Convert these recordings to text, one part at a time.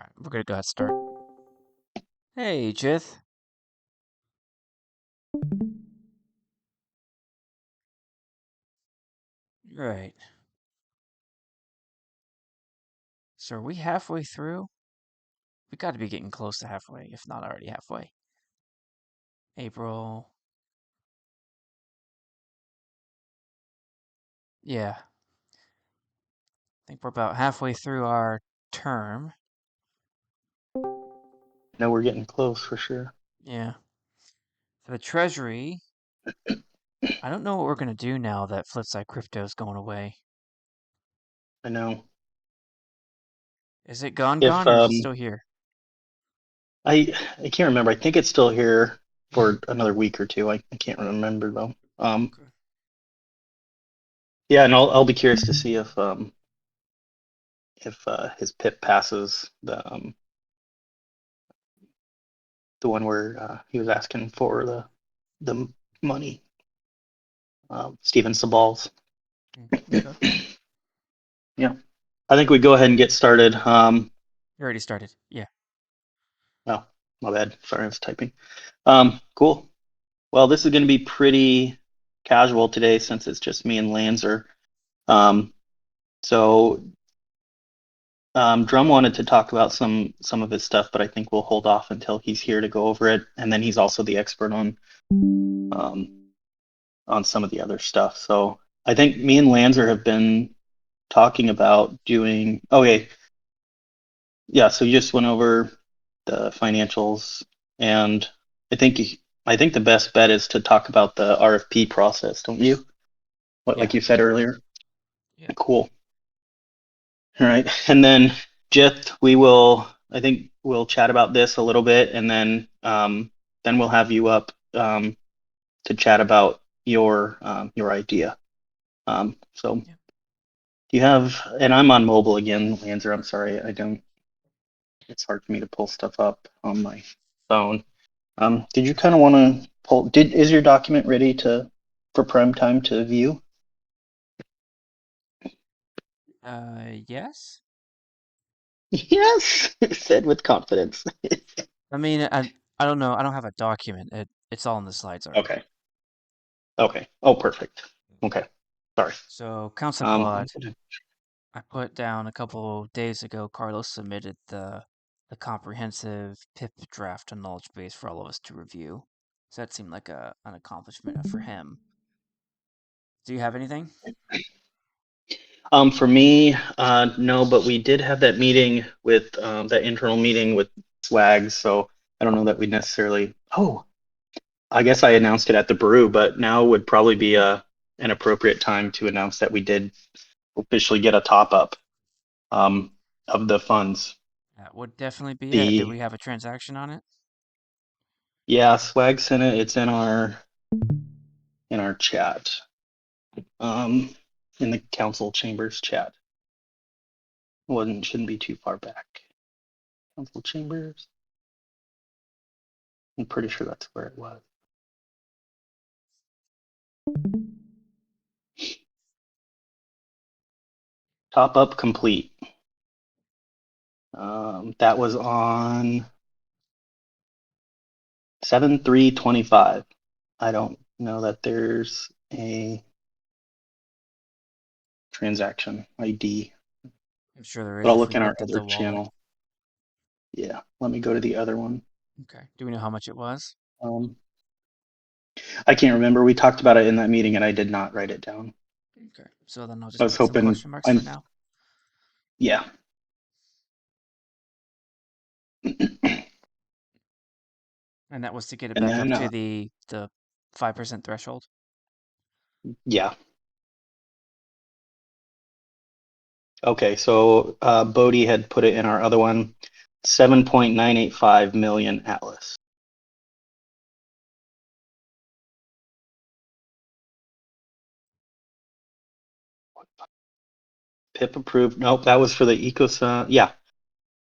Alright, we're gonna go ahead and start. Hey, Jith. Right. So are we halfway through? We gotta be getting close to halfway, if not already halfway. April. Yeah. I think we're about halfway through our term. No, we're getting close for sure. Yeah. For the Treasury, I don't know what we're gonna do now that Flipside Crypto's going away. I know. Is it gone If or is it still here? I can't remember. I think it's still here for another week or two. I can't remember though. Okay. Yeah, and I'll be curious to see if his pip passes the one where he was asking for the money. Steven Sabal's. Okay. Yeah, I think we go ahead and get started. You already started. Yeah. Oh, my bad. Sorry, I was typing. Cool. Well, this is going to be pretty casual today since it's just me and Lanzer. Um, so Drum wanted to talk about some of his stuff, but I think we'll hold off until he's here to go over it. And then he's also the expert um, on some of the other stuff. So I think me and Lanzer have been talking about doing. Okay, yeah. So you just went over the financials, and I think I think the best bet is to talk about the RFP process, don't you? What, Yeah. like you said earlier. Yeah. Cool. All right. And then Jith, we will, I think we'll chat about this a little bit and then we'll have you up to chat about your idea. So Yeah. you have, and I'm on mobile again, Lanzer. I'm sorry. I don't, it's hard for me to pull stuff up on my phone. Did you kind of want to is your document ready for prime time to view? Yes. Yes, said with confidence. I mean, I don't know. I don't have a document. It's all in the slides already. Okay. Okay. Oh, perfect. Okay. Sorry. So, Council I'm Quad, gonna, I put down a couple days ago, Carlos submitted the comprehensive PIP draft and knowledge base for all of us to review. So that seemed like an accomplishment for him. Do you have anything? for me, no, but we did have that meeting with that internal meeting with Swags, so I don't know that we necessarily. Oh, I guess I announced it at the brew, but now would probably be an appropriate time to announce that we did officially get a top up um, of the funds. That would definitely be it. Did The we have a transaction on it? Yeah, Swag sent it. It's in our chat, um, in the council chambers chat. Shouldn't be too far back. Council chambers. I'm pretty sure that's where it was. Top up complete. That was on 7/3/25. I don't know that there's a transaction ID, I'm sure there but is I'll if look we in our looked at other the wallet. channel. Yeah, let me go to the other one. Okay. Do we know how much it was? Um, I can't remember. We talked about it in that meeting, and I did not write it down. Okay. So then I'll I just was put some hoping. question marks for now. Yeah, And that was to get it and back up then to the 5% threshold. yeah. Okay, so Bodie had put it in our other one, 7.985 million Atlas. PIP approved. Nope, that was for the Ecos. Yeah,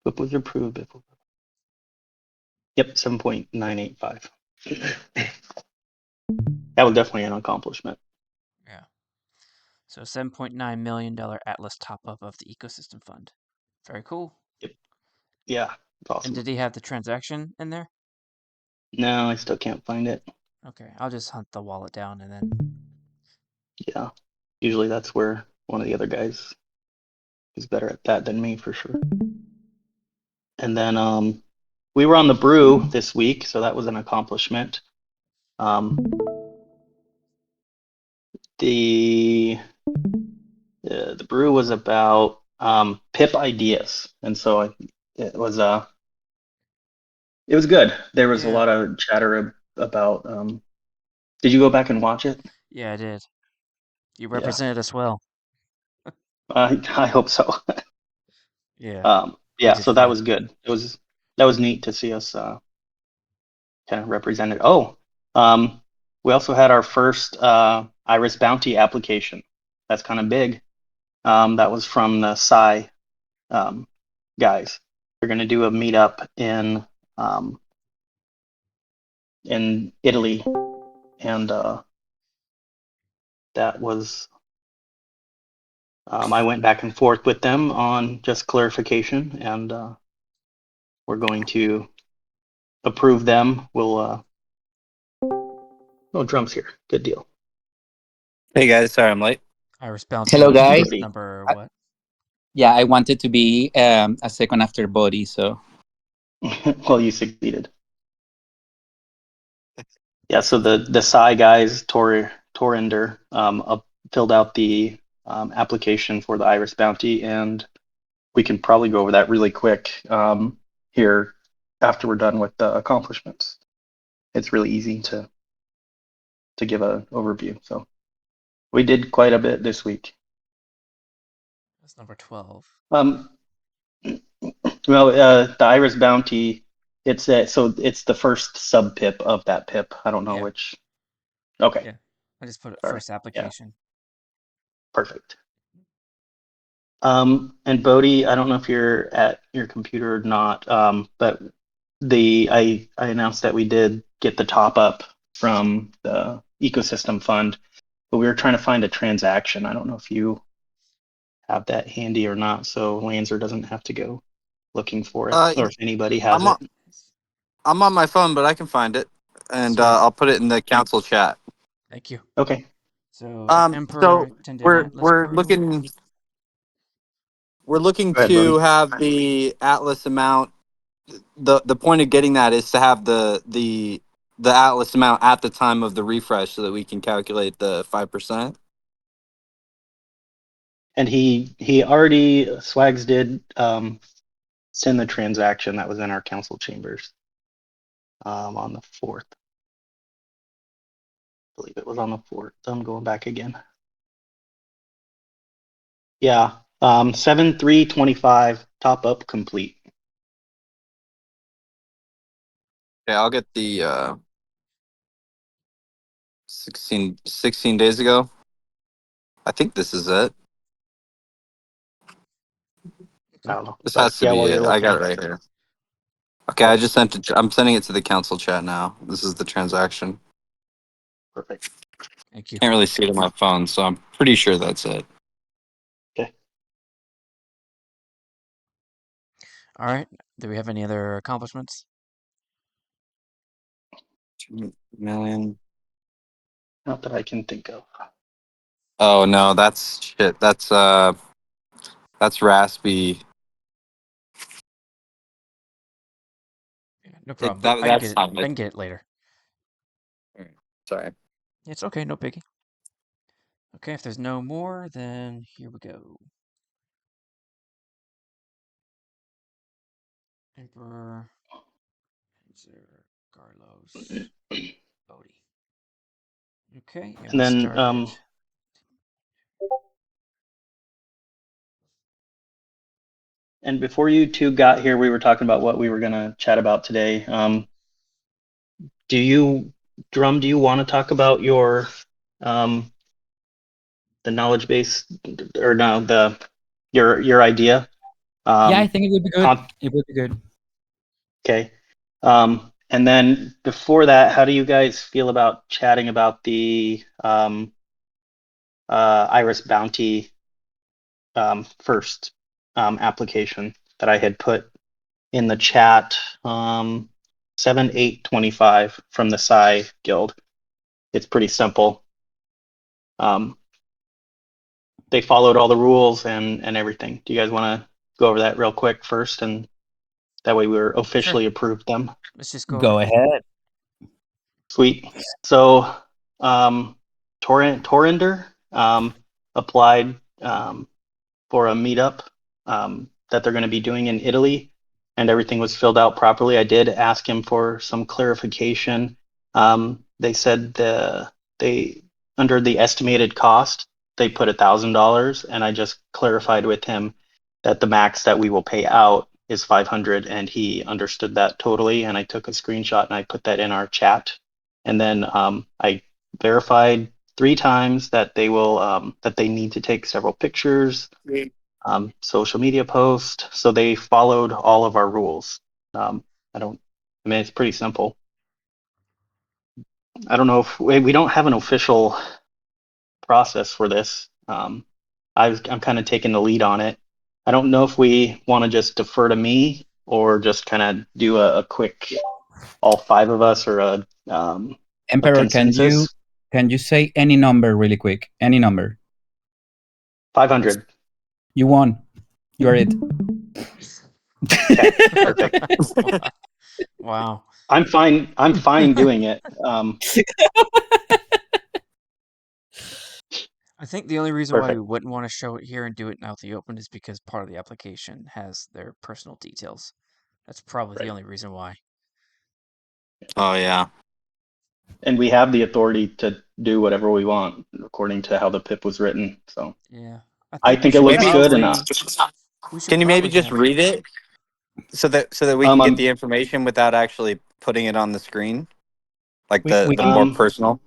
PIP was approved. Yep, 7.985. That was definitely an accomplishment. Yeah. So $7.9 million Atlas top up of the ecosystem fund. Very cool. Yep. Yeah, it's And awesome. did he have the transaction in there? No, I still can't find it. Okay, I'll just hunt the wallet down and then. Yeah, usually that's where one of the other guys is better at that than me for sure. And then we were on the brew this week, so that was an accomplishment. Um, the the brew was about pip ideas, and so it was it was good. There was a Yeah, lot of chatter about. Did you go back and watch it? yeah, I did. You Yeah, represented us well. I hope so. Yeah, you Yeah, did so that fine. was good. That was neat to see us kind of represented. Oh, um, we also had our first Iris Bounty application. That's kind of big. That was from the Psy um, guys. They're going to do a meetup um, in Italy, and that was I went back and forth with them on just clarification, and we're going to approve them. We'll no drums here. Good deal. Hey guys, sorry I'm late. Iris Hello, Bounty guys. Bodhi. number I, what? yeah, I wanted to be a second after body, so Well, you succeeded. Yeah, so the Psy guys, Torinder, filled out the application for the Iris Bounty, and we can probably go over that really quick here after we're done with the accomplishments. It's really easy to give an overview. So we did quite a bit this week. That's number 12. Um, well, the Iris Bounty, so it's the first sub pip of that pip. I don't know Yeah, which. Okay, yeah. I just put it sorry. first Yeah, application. perfect. And Bodhi, I don't know if you're at your computer or not, but I announced that we did get the top up from the ecosystem fund, but we were trying to find a transaction. I don't know if you have that handy or not, so Lancer doesn't have to go looking for it, Uh, or if anybody has I'm on it. I'm on my phone, but I can find it, and Sweet. I'll put it in the council chat. Thank you. Okay, So, Emperor So attended we're Atlas we're Brew. looking go ahead, to Bodhi. have the Atlas amount. The point of getting that is to have the Atlas amount at the time of the refresh, so that we can calculate the 5%. And he already Swags did send the transaction that was in our council chambers on the 4th. I believe it was on the 4th. I'm going back again. Yeah, 7/3/25 top up complete. Okay, I'll get the 16 days ago. I think this is it. I Okay. don't know, This but has to yeah, be while it. you're I looking, got it right here. Okay, I okay, just sent it. I'm sending it to the council chat now. This is the transaction. perfect. Thank you. Can't really see it on my phone, so I'm pretty sure that's it. Okay. All right. Do we have any other accomplishments? 2 million. Not that I can think of. Oh no, that's shit. That's Raspy. Yeah, no It problem. that I can get that's it. not I it. can get it later. Alright, sorry. It's okay. No biggie. Okay. If there's no more, then here we go. Emperor, Panzer, Carlos, Bodhi. Okay, and And we then started. and before you two got here, we were talking about what we were gonna chat about today. Do you Drum? Do you want to talk about your um the knowledge base, or no, the your idea? yeah, I Um, think it would be good. con- It would be good. okay. And then before that, how do you guys feel about chatting about the Iris Bounty first application that I had put in the chat, 7825 from the Psi Guild. It's pretty simple. They followed all the rules and everything. Do you guys want to go over that real quick first, and that way we're officially Sure. approved them? Let's just go over Go it. ahead. Sweet. So, Torinder applied for a meetup that they're going to be doing in Italy, and everything was filled out properly. I did ask him for some clarification. They said they under the estimated cost they put $1,000, and I just clarified with him that the max that we will pay out is 500, and he understood that totally. And I took a screenshot and I put that in our chat, and then I verified 3 times that they will that they need to take several pictures, social media post. So they followed all of our rules. I mean, it's pretty simple. I don't know if we don't have an official process for this. I'm kind of taking the lead on it. I don't know if we want to just defer to me or just kind of do a quick, all 5 of us, or a Emperor, consensus. can you say any number really quick? Any number. 500. You won. You are it. Okay, perfect. Wow. I'm fine doing it. I think the only reason why we Perfect. wouldn't want to show it here and do it out in the open is because part of the application has their personal details. That's probably the Right. only reason why. Oh yeah. And we have the authority to do whatever we want according to how the PIP was written. So Yeah. I I think we think it should looks good, and Can you maybe just have read it so that we can get I'm the information without actually putting it on the screen, like we the can more personal?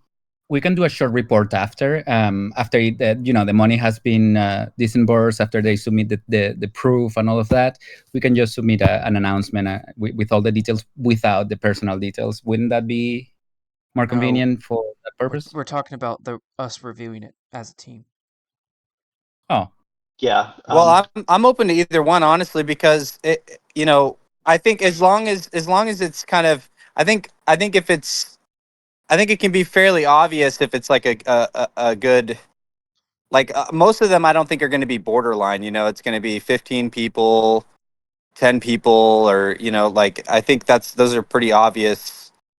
we can do a short report after the money has been disbursed, after they submit the proof and all of that. We can just submit an announcement with all the details without the personal details. Wouldn't that be more No, convenient for that purpose? we're talking about us reviewing it as a team. Oh, yeah. Well, I'm open to either one, honestly, because I think as long as it's kind of, I think it can be fairly obvious if it's like a good, like most of them I don't think are going to be borderline. It's going to be 15 people, 10 people, or like I think those are pretty obvious.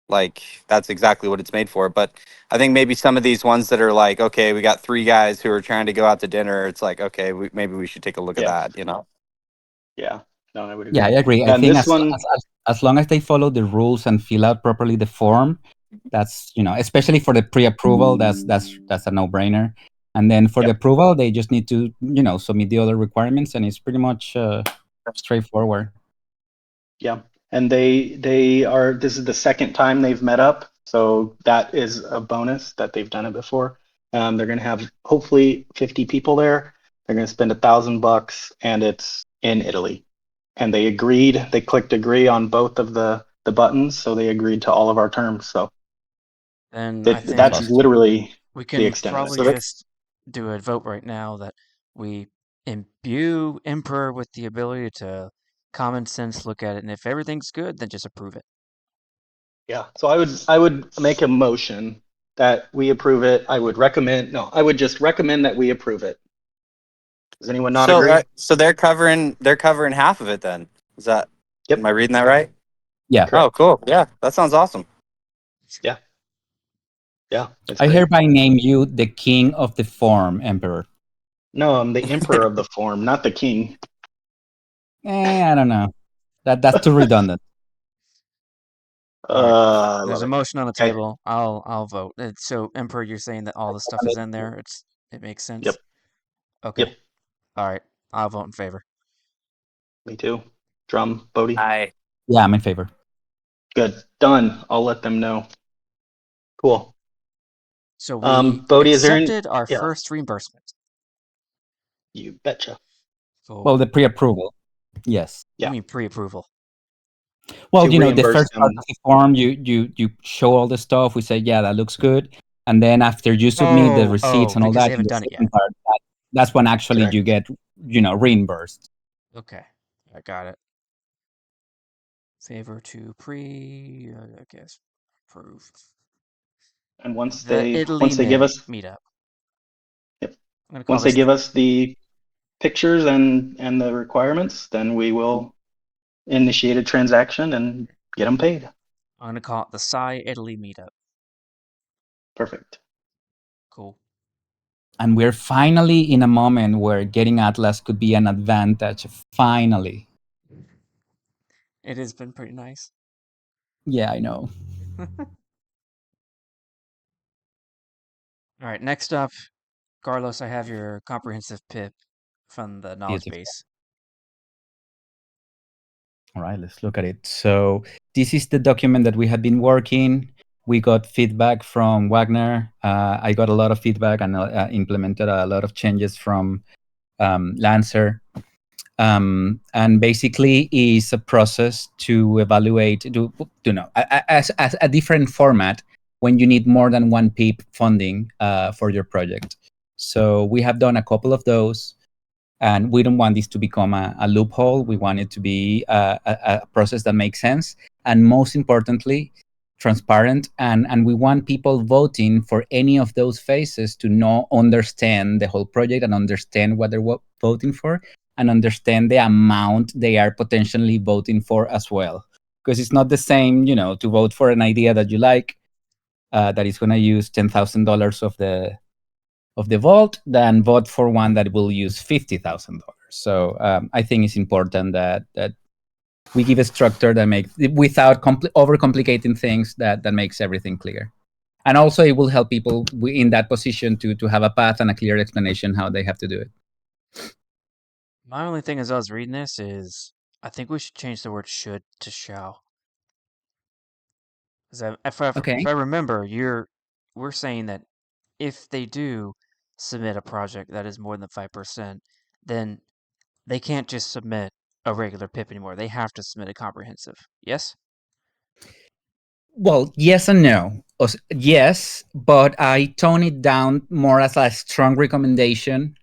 Like that's exactly what it's made for. But I think maybe some of these ones that are like, okay, we got 3 guys who are trying to go out to dinner. It's like, okay, maybe we should take a look at Yeah. that. Yeah. No, I would yeah, I agree. agree. I And think this one, as long as they follow the rules and fill out properly the form, that's especially for the pre-approval, that's a no-brainer. And then for the yep. approval, they just need to submit the other requirements, and it's pretty much straightforward. Yeah. And they are. This is the second time they've met up, so that is a bonus that they've done it before. They're going to have hopefully 50 people there. They're going to spend $1,000, and it's in Italy. And they agreed. They clicked agree on both of the buttons, so they agreed to all of our terms. So And I think that's literally we the can extent of it. probably just do a vote right now that we imbue Emperor with the ability to common sense look at it, and if everything's good, then just approve it. Yeah. So I would make a motion that we approve it. I would just recommend that we approve it. Does anyone not So agree? so they're covering half of it then. Is that Yep. Am I reading that right? Yeah. Oh, Correct. cool. Yeah, that sounds awesome. Yeah. Yeah. It's I great. hereby name you the king of the form, Emperor. No, I'm the emperor of the form, not the king. I don't know. That's too redundant. All right. I There's love a it. motion on the Okay. table. I'll vote. So Emperor, you're saying that all the stuff is in there. It makes Yep. sense. Okay. Yep. All right. I'll vote in favor. Me too. Drum, Bodie. Yeah, I'm in favor. Good. Done. I'll let them know. Cool. So we Bodie, is there any? accepted our Yeah. first reimbursement. You betcha. So Well, the pre-approval, yes. you Yeah. mean pre-approval? Well, To the reimburse first part them. of the form, you show all the stuff. We say, yeah, that looks good. And then after you submit the receipts and all Because they that, in haven't the done it yet. second part, that's when actually Correct. you get, reimbursed. Okay. I got it. Favor to I guess, approve. And once The they Italy give us, meetup. yep, I'm gonna call once they this. give us the pictures and the requirements, then we will initiate a transaction and get them paid. I'm gonna call it the Psy Italy meetup. Perfect. Cool. And we're finally in a moment where getting Atlas could be an advantage. Finally. It has been pretty nice. Yeah, I know. All right, next up, Carlos, I have your comprehensive PIP from the knowledge Beautiful. base. All right, let's look at it. So this is the document that we had been working. We got feedback from Wagner. I got a lot of feedback and implemented a lot of changes from Lancer. And basically is a process to evaluate, as a different format when you need more than one PEEP funding for your project. So we have done a couple of those. And we don't want this to become a loophole. We want it to be a process that makes sense. And most importantly, transparent. And we want people voting for any of those phases to understand the whole project and understand what they're voting for and understand the amount they are potentially voting for as well. Because it's not the same, to vote for an idea that you like, that is going to use $10,000 of the vault than vote for one that will use $50,000. So I think it's important that we give a structure that makes, without overcomplicating things, that makes everything clear. And also, it will help people in that position to have a path and a clear explanation how they have to do it. My only thing as I was reading this is I think we should change the word should to shall. Because if Okay. I remember, we're saying that if they do submit a project that is more than 5%, then they can't just submit a regular PIP anymore. They have to submit a comprehensive. Yes? Well, yes and no. Yes, but I tone it down more as a strong recommendation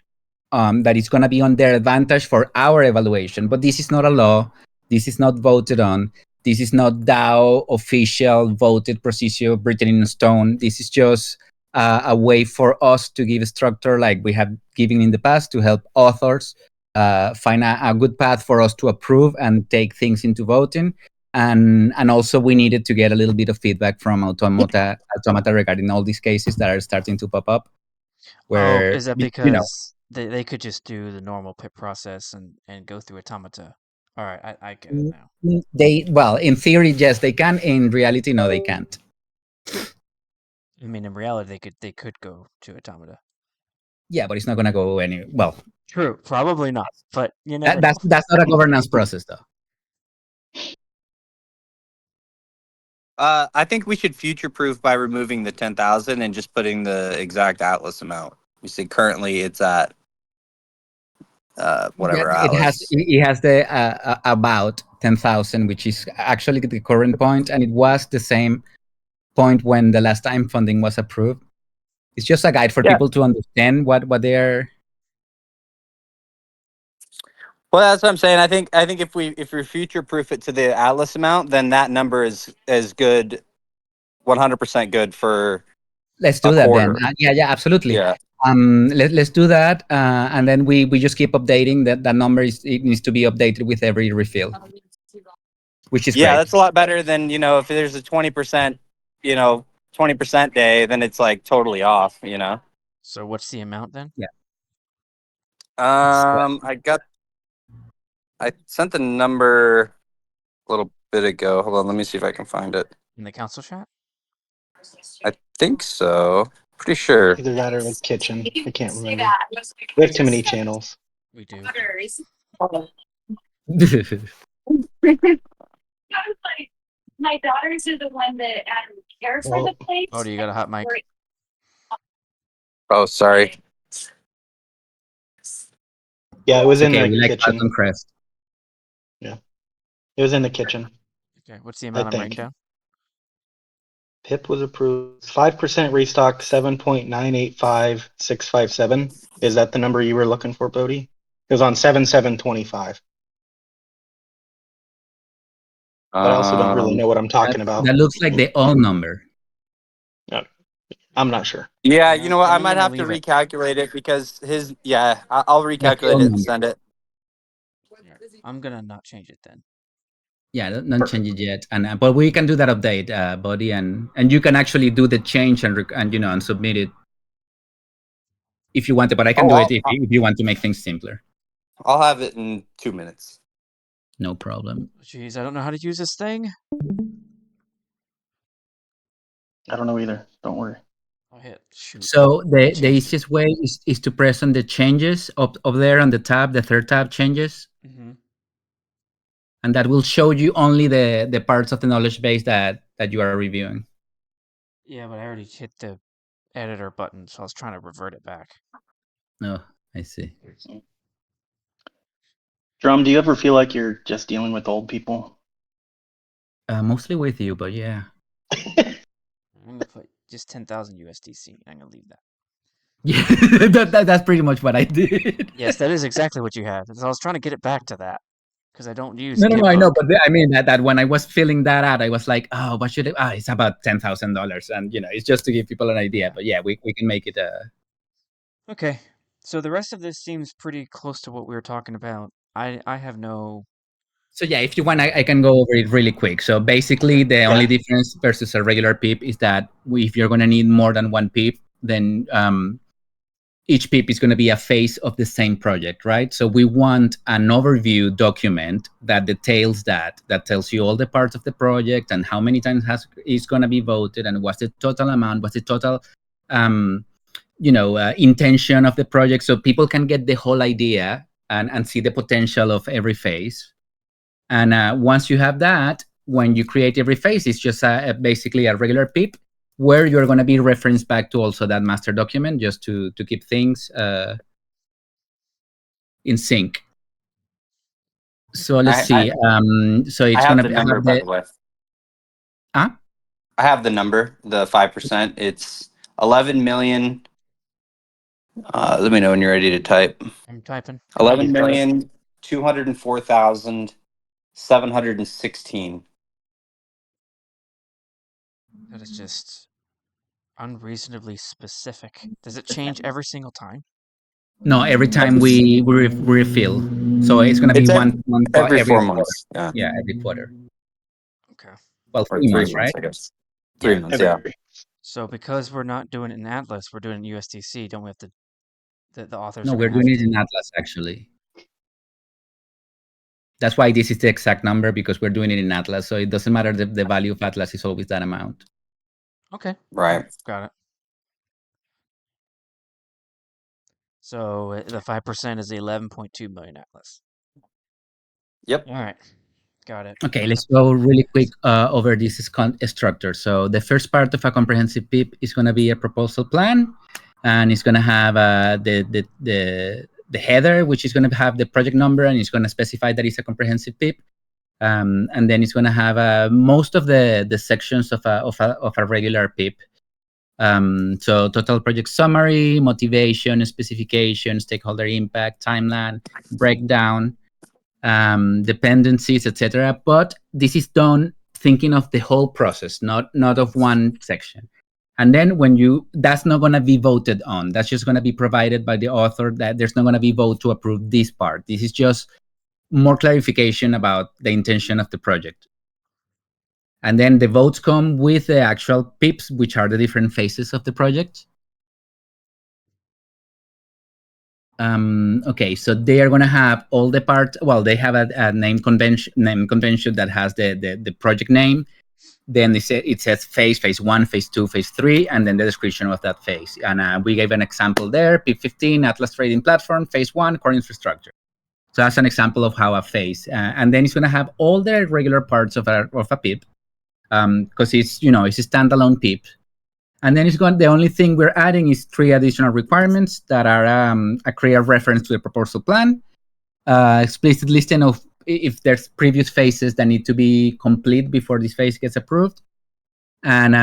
that is going to be on their advantage for our evaluation. But this is not a law. This is not voted on. This is not DAO official voted procedure written in stone. This is just a way for us to give structure like we have given in the past to help authors find a good path for us to approve and take things into voting. And also we needed to get a little bit of feedback from Automata regarding all these cases that are starting to pop up. Oh, Where is that because they could just do the normal PIP process and go through automata? All right, I get it now. in theory, yes, they can. In reality, no, they can't. I mean, in reality, they could go to automata. Yeah, but it's not going to go any. Well, True, probably not, but you never that's know. not a governance process, though. I think we should future-proof by removing the 10,000 and just putting the exact Atlas amount. You see, currently it's at Yeah, whatever Atlas. it has the about 10,000, which is actually the current point, and it was the same point when the last time funding was approved. It's just a guide for Yeah. people to understand what they're. Well, that's what I'm saying. I think if we future-proof it to the Atlas amount, then that number is good, 100% good for Let's a do that then. quarter. Yeah, absolutely. Yeah. Let's do that, and then we just keep updating that number. It needs to be updated with every refill, which is Yeah, great. that's a lot better than, if there's a 20%, 20% day, then it's like totally off. So what's the amount then? Yeah. It's I sent the number a little bit ago. Hold on, let me see if I can find it. In the council chat? I think so. Pretty sure. Either that or the kitchen. I can't remember. We have too many channels. We do. My daughters are the one that care for the place. Oh, do you got a hot mic? Oh, sorry. Yeah, it was It's in okay. the We like kitchen. Falcon Crest. Yeah, it was in the kitchen. Okay, what's the I amount I'm writing think down? PIP was approved. 5% restock. 7.985657. Is that the number you were looking for, Bodie? It was on 7/7/25. but I also don't really know what I'm talking That, about. that looks like the all number. I'm not sure. Yeah, Yeah, you know what? I I'm might gonna have to leave it. recalculate it because I'll That's the recalculate all it and number. send it. Yeah, I'm gonna not change it then. Yeah, don't Perfect. change it yet. And but we can do that update, buddy, and you can actually do the change and and submit it if you want to. But I can Oh, do it if you want to make things simpler. I'll have it in 2 minutes. No problem. Jeez, I don't know how to use this thing. I don't know either. Don't worry. I'll hit shoot. So the Change. easiest way is to press on the changes up there on the tab, the third tab, changes, and that will show you only the parts of the knowledge base that you are reviewing. Yeah, but I already hit the editor button, so I was trying to revert it back. Oh, I see. Drum, do you ever feel like you're just dealing with old people? Mostly with you, but yeah. I'm gonna put just 10,000 USDC. I'm gonna leave that. Yeah, that's pretty much what I did. Yes, that is exactly what you have. So I was trying to get it back to that because I don't use No, I know, Gitbook. but I mean that when I was filling that out, I was like, oh, what should I? It's about $10,000, and it's just to give people an idea. But yeah, we can make it. Okay, so the rest of this seems pretty close to what we were talking about. I have no. So yeah, if you want, I can go over it really quick. So basically, the only difference versus a regular PIP is that if you're going to need more than one PIP, then each PIP is going to be a phase of the same project, right? So we want an overview document that details that tells you all the parts of the project and how many times is going to be voted and what's the total amount, what's the total intention of the project, so people can get the whole idea and see the potential of every phase. And once you have that, when you create every phase, it's just basically a regular PIP where you're going to be referenced back to also that master document, just to keep things in sync. So let's see. So it's going to be number, by the way. Huh? I have the number, the 5%. It's 11 million. Let me know when you're ready to type. I'm typing. 11,204,716. That is just unreasonably specific. Does it change every single time? No, every time we refill. So it's going to be It's one every every 4 quarter. months. Yeah, every quarter. Okay. Well, or 3 3 months, months, right? I guess. 3 months, Every- yeah. So because we're not doing it in Atlas, we're doing it in USDC. Don't we have to? The authors. No, are we're gonna doing have it in Atlas, actually. That's why this is the exact number, because we're doing it in Atlas. So it doesn't matter, the value of Atlas is always that amount. Okay. Right. Got it. So the 5% is the 11.2 million Atlas. Yep. All right. Got it. Okay, let's go really quick over this structure. So the first part of a comprehensive PIP is going to be a proposal plan, and it's going to have the header, which is going to have the project number, and it's going to specify that it's a comprehensive PIP. And then it's going to have most of the sections of a regular PIP. So total project summary, motivation, specification, stakeholder impact, timeline, breakdown, dependencies, etc. But this is done thinking of the whole process, not of one section. And then that's not going to be voted on. That's just going to be provided by the author. That there's not going to be vote to approve this part. This is just more clarification about the intention of the project. And then the votes come with the actual PIPs, which are the different phases of the project. Okay, so they are going to have all the parts. Well, they have a name convention that has the project name. Then it says phase 1, phase 2, phase 3, and then the description of that phase. And we gave an example there, PIP15, Atlas Trading Platform, phase 1, core infrastructure. So that's an example of how a phase. And then it's going to have all the regular parts of a PIP, because it's a standalone PIP. And then the only thing we're adding is 3 additional requirements that are a clear reference to the proposal plan, explicit listing of if there's previous phases that need to be complete before this phase gets approved, and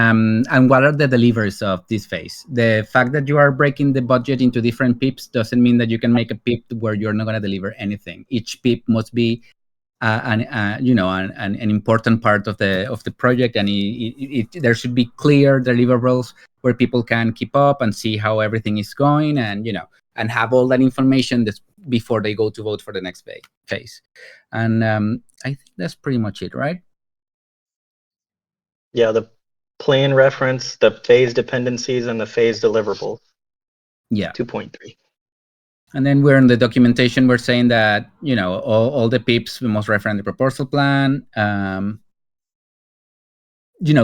what are the delivers of this phase. The fact that you are breaking the budget into different PIPs doesn't mean that you can make a PIP where you're not going to deliver anything. Each PIP must be an important part of the project, and there should be clear deliverables where people can keep up and see how everything is going, and and have all that information before they go to vote for the next phase. And I think that's pretty much it, right? Yeah, the plan reference, the phase dependencies, and the phase deliverables. Yeah. 2.3. And then we're in the documentation. We're saying that all the PIPs must reference the proposal plan.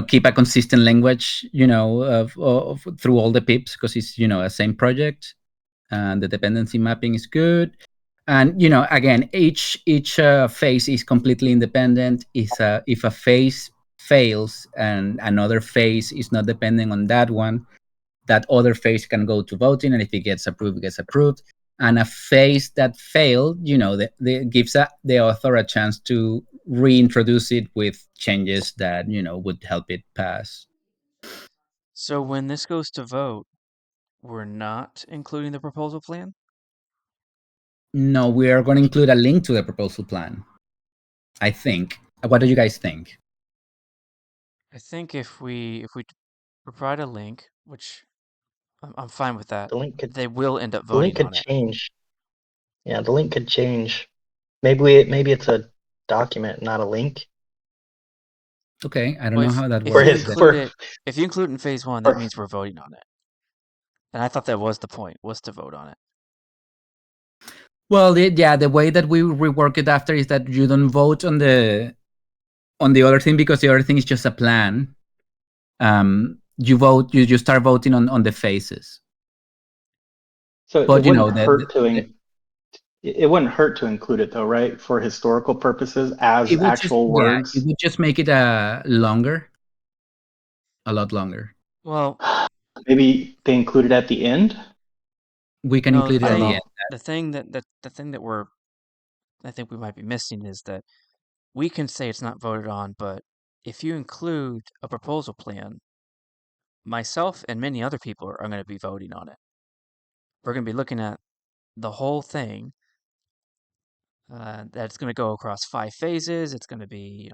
Keep a consistent language, of through all the PIPs, because it's a same project, and the dependency mapping is good. And again, each phase is completely independent. If a phase fails and another phase is not depending on that one, that other phase can go to voting, and if it gets approved, it gets approved. And a phase that failed, gives the author a chance to reintroduce it with changes that would help it pass. So when this goes to vote, we're not including the proposal plan? No, we are going to include a link to the proposal plan, I think. What do you guys think? I think if we provide a link, which I'm fine with that, The link could they will end up the link voting could on it. change. Yeah, the link could change. Maybe it's a document, not a link. Okay, I don't Well, know how that if For you works. his include for, it, if you include it in phase one, that for means we're voting on it. And I thought that was the point, was to vote on it. Well, the way that we rework it after is that you don't vote on the other thing, because the other thing is just a plan. You start voting on the phases. so But it wouldn't hurt to include it though, right? For historical purposes as it would just actual words. it would just make it longer, a lot longer. Well, Maybe they include it at the end. We can no, include it at the end. the thing that I think we might be missing is that we can say it's not voted on, but if you include a proposal plan, myself and many other people are going to be voting on it. We're going to be looking at the whole thing. That's going to go across 5 phases. It's going to be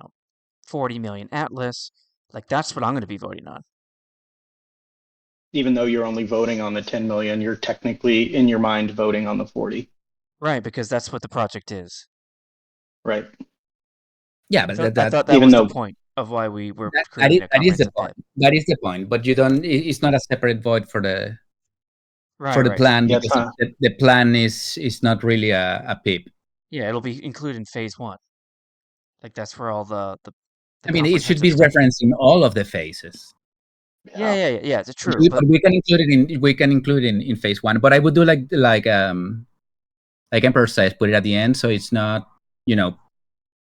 40 million atlas. Like that's what I'm going to be voting on. Even though you're only voting on the 10 million, you're technically in your mind voting on the 40. Right, because that's what the project is. Right. Yeah, but I thought that even was though the point of why we were that creating a is the comprehensive point. PIP. That is the point. But you don't. It's not a separate vote for the Right. plan, Yeah, because the plan is not really a PIP. Yeah, it'll be included in phase 1. Like that's where all the I mean, it should be stuff. referencing all of the phases. Yeah, it's true. But we can include it in phase 1. But I would do like Emperor says, put it at the end, so it's not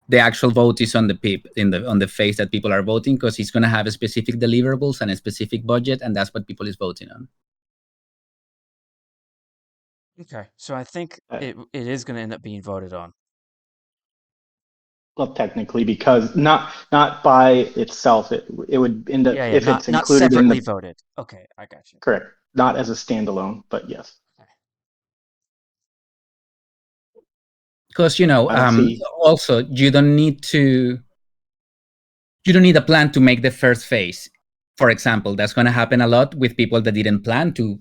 the actual vote is on the PIP on the phase that people are voting, because it's going to have a specific deliverables and a specific budget, and that's what people is voting on. Okay, so I think it is going to end up being voted on. well, technically, because not by itself, it would end up if it's not included separately in the voted. Okay, I got you. correct, not as a standalone, but yes. Because I don't see. also you don't need a plan to make the first phase. For example, that's going to happen a lot with people that didn't plan to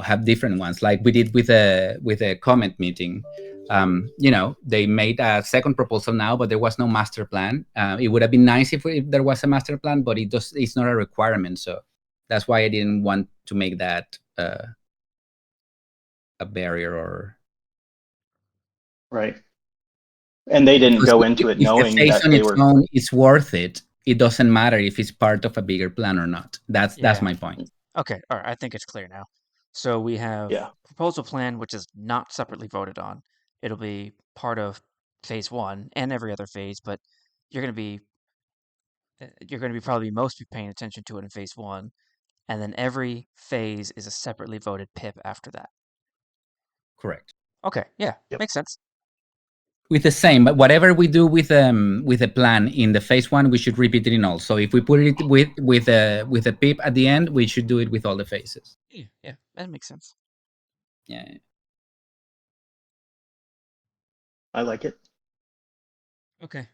have different ones, like we did with a comment meeting. They made a second proposal now, but there was no master plan. It would have been nice if there was a master plan, but it's not a requirement. So that's why I didn't want to make that a barrier. Or Right. And they didn't go into it if the knowing phase that on they its were own is worth it, it doesn't matter if it's part of a bigger plan or not. That's my point. Okay, all right, I think it's clear now. So we have proposal plan, which is not separately voted on. It'll be part of phase 1 and every other phase, but you're going to be probably most paying attention to it in phase 1, and then every phase is a separately voted PIP after that. Correct. Okay, yeah, makes sense. With the same, but whatever we do with a plan in the phase 1, we should repeat it in all. So if we put it with a PIP at the end, we should do it with all the phases. Yeah, that makes sense. Yeah. I like it. Okay.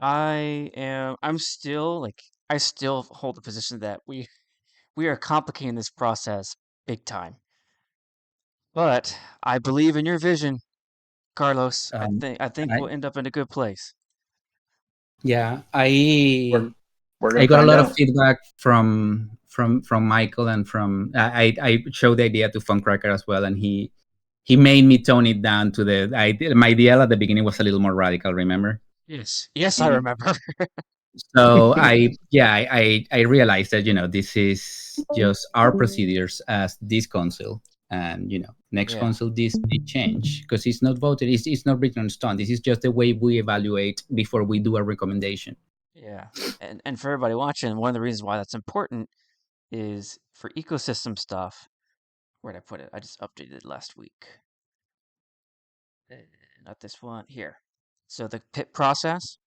I'm still like, I still hold the position that we are complicating this process big time. But I believe in your vision, Carlos. Um, I think I, we'll end up in a good place. yeah, We're we're I gonna got a find lot of out. feedback from Michael, and from I showed the idea to Funkcracker as well, and he made me tone it down to the my idea at the beginning was a little more radical. Remember? Yes. Yes, I Mhm. remember. So I realized that this is just our procedures as this council, and next Yeah. council this may change because it's not voted, it's not written on stone. This is just the way we evaluate before we do a recommendation. Yeah. And for everybody watching, one of the reasons why that's important is for ecosystem stuff. Where'd I put it? I just updated it last week. Not this one here. So the PIP process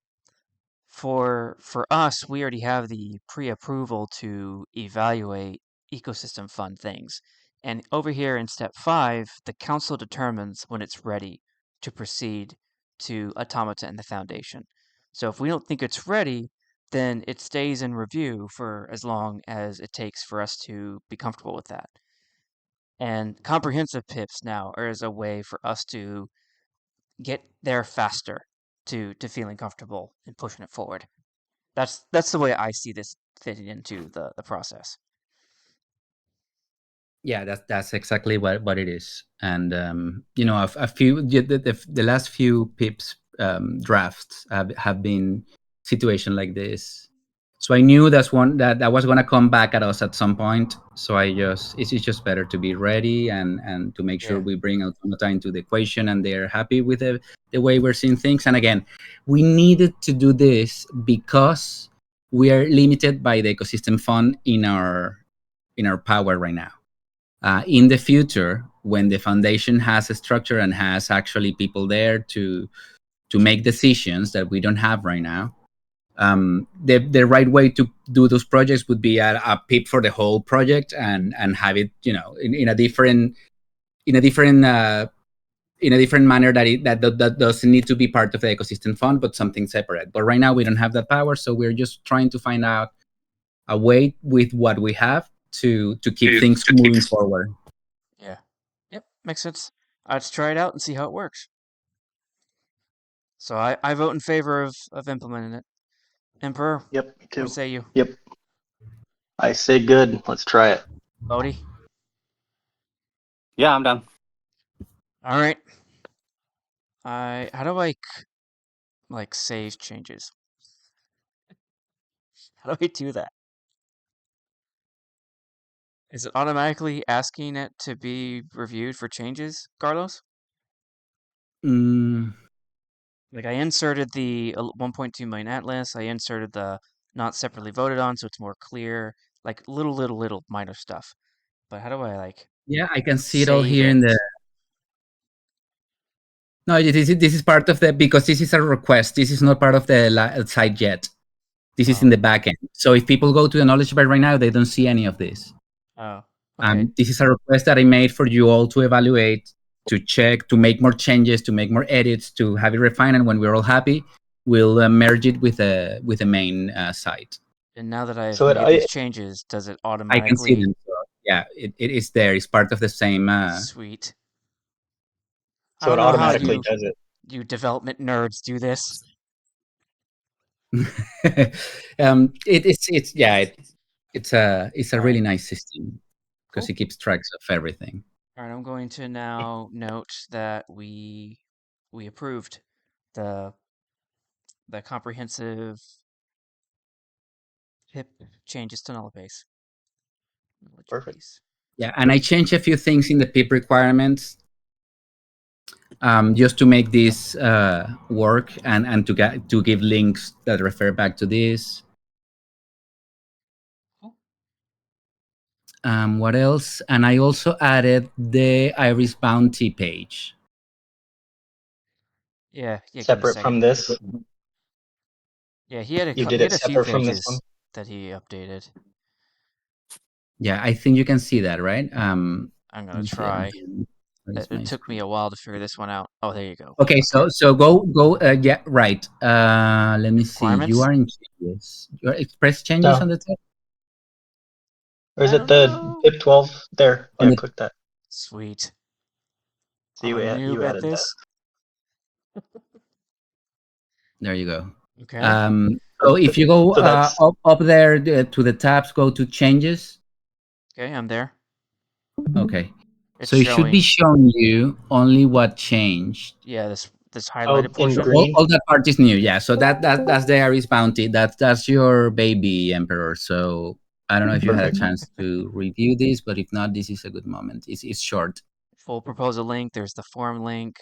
for us, we already have the pre-approval to evaluate ecosystem fund things. And over here in step 5, the council determines when it's ready to proceed to Automata and the foundation. So if we don't think it's ready, then it stays in review for as long as it takes for us to be comfortable with that. And comprehensive PIPs now are as a way for us to get there faster to feeling comfortable and pushing it forward. That's the way I see this fitting into the process. Yeah, that's exactly what it is. And a few the last few pips drafts have been situation like this. So I knew that was gonna come back at us at some point. So it's just better to be ready and to make sure Yeah. we bring Automata into the equation and they're happy with the way we're seeing things. And again, we needed to do this because we are limited by the ecosystem fund in our power right now. In the future, when the foundation has a structure and has actually people there to make decisions that we don't have right now, the right way to do those projects would be a PIP for the whole project and have it in a different in a different in a different manner that doesn't need to be part of the ecosystem fund, but something separate. But right now we don't have that power, so we're just trying to find out a way with what we have to keep things moving forward. Yeah. Yep. Makes sense. Let's try it out and see how it works. So I vote in favor of implementing it. Emperor, Yep, me what too. say you? Yep, I say good. Let's try it. Bodhi? Yeah, I'm done. All right. How do I like save changes? How do I do that? Is it automatically asking it to be reviewed for changes, Carlos? Mm, Like I inserted the 1.2 million atlas, I inserted the not separately voted on so it's more clear, like little minor stuff. But how do I like yeah, I can see it all save here it? in the. No, this is part of the because this is a request. This is not part of the site yet. This is in Oh, the backend. So if people go to the knowledge base right now, they don't see any of this. oh, okay. This is a request that I made for you all to evaluate, to check, to make more changes, to make more edits, to have it refined. And when we're all happy, we'll merge it with the main site. And now that I've So made these changes, does it I can see automatically? them. So yeah, it is there. It's part of the same. Sweet. I so it don't know how automatically does it. you development nerds do this. It's yeah, it's a All really right, nice system because cool. it keeps tracks of everything. All right, I'm going to now note that we approved the the comprehensive PIP changes to null base. Knowledge Perfect. base. Yeah, and I changed a few things in the PIP requirements just to make this work and to give links that refer back to this. Cool. What else? And I also added the Iris Bounty page. Yeah, yeah. Give me a Separate second. from this, Yeah, you he did had it a few separate from this one. pages that he updated. Yeah, I think you can see that, right? I'm gonna Let me see. try. Where's my It took me screen? a while to figure this one out. Oh, there you go. Okay, so go. Yeah, right. Let me see. You Requirements? are in changes. Your express changes No. on the top. Or is I it don't the know. PIP 12? There. On Yeah, the click that. Sweet. So I'm a noob you at added that. this. there you go. Okay. So if you go So that's up there to the tabs, go to changes. Okay, I'm there. Okay. It's So it should be showing. showing you only what changed. Yeah, this highlighted in portion. So green. all that part is new. Yeah. So that's the Aries bounty. That's your baby emperor. So I don't know if you had a Perfect. chance to review this, but if not, this is a good moment. It's short. Full proposal link. There's the form link.